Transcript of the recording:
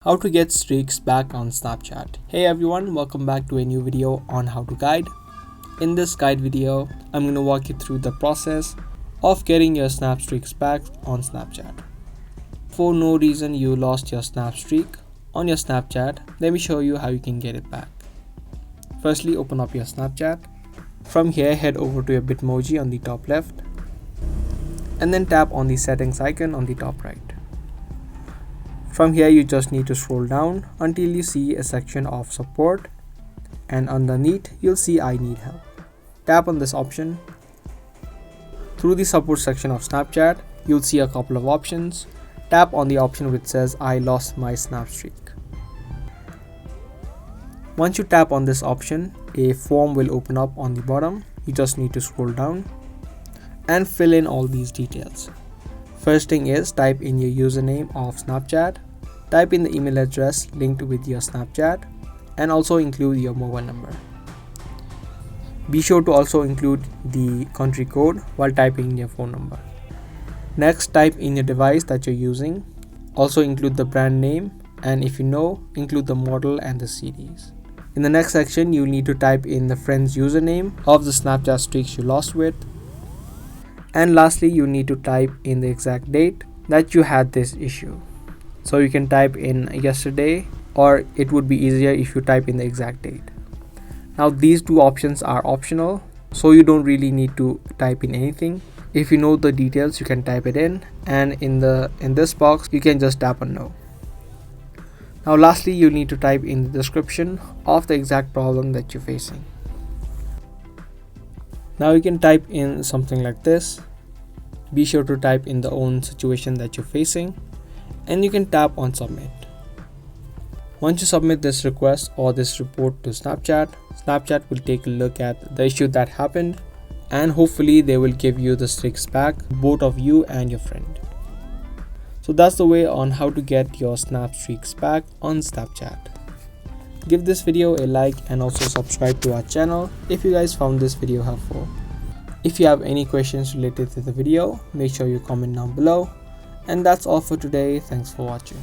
How to get streaks back on Snapchat. Hey everyone, welcome back to a new video on how to guide. In this guide video, I'm going to walk you through the process of getting your snap streaks back on Snapchat. For no reason you lost your snap streak on your Snapchat, let me show you how you can get it back. Firstly, open up your Snapchat. From here, head over to your Bitmoji on the top left and then tap on the settings icon on the top right. From here, you just need to scroll down until you see a section of support, and underneath you'll see I need help. Tap on this option. Through the support section of Snapchat, you'll see a couple of options. Tap on the option which says I lost my snap streak. Once you tap on this option, a form will open up on the bottom. You just need to scroll down and fill in all these details. First thing is type in your username of Snapchat. Type in the email address linked with your Snapchat and also include your mobile number. Be sure to also include the country code while typing in your phone number. Next, type in your device that you're using. Also include the brand name, and if you know, include the model and the series. In the next section, you need to type in the friend's username of the Snapchat streaks you lost with. And lastly, you need to type in the exact date that you had this issue. So you can type in yesterday, or it would be easier if you type in the exact date. Now these two options are optional, so you don't really need to type in anything. If you know the details, you can type it in, and in this box you can just tap on no. Now lastly, you need to type in the description of the exact problem that you're facing. Now you can type in something like this. Be sure to type in the own situation that you're facing, and you can tap on submit. Once you submit this request or this report to Snapchat, Snapchat will take a look at the issue that happened, and hopefully they will give you the streaks back, both of you and your friend. So that's the way on how to get your snap streaks back on Snapchat. Give this video a like and also subscribe to our channel if you guys found this video helpful. If you have any questions related to the video, make sure you comment down below. And that's all for today. Thanks for watching.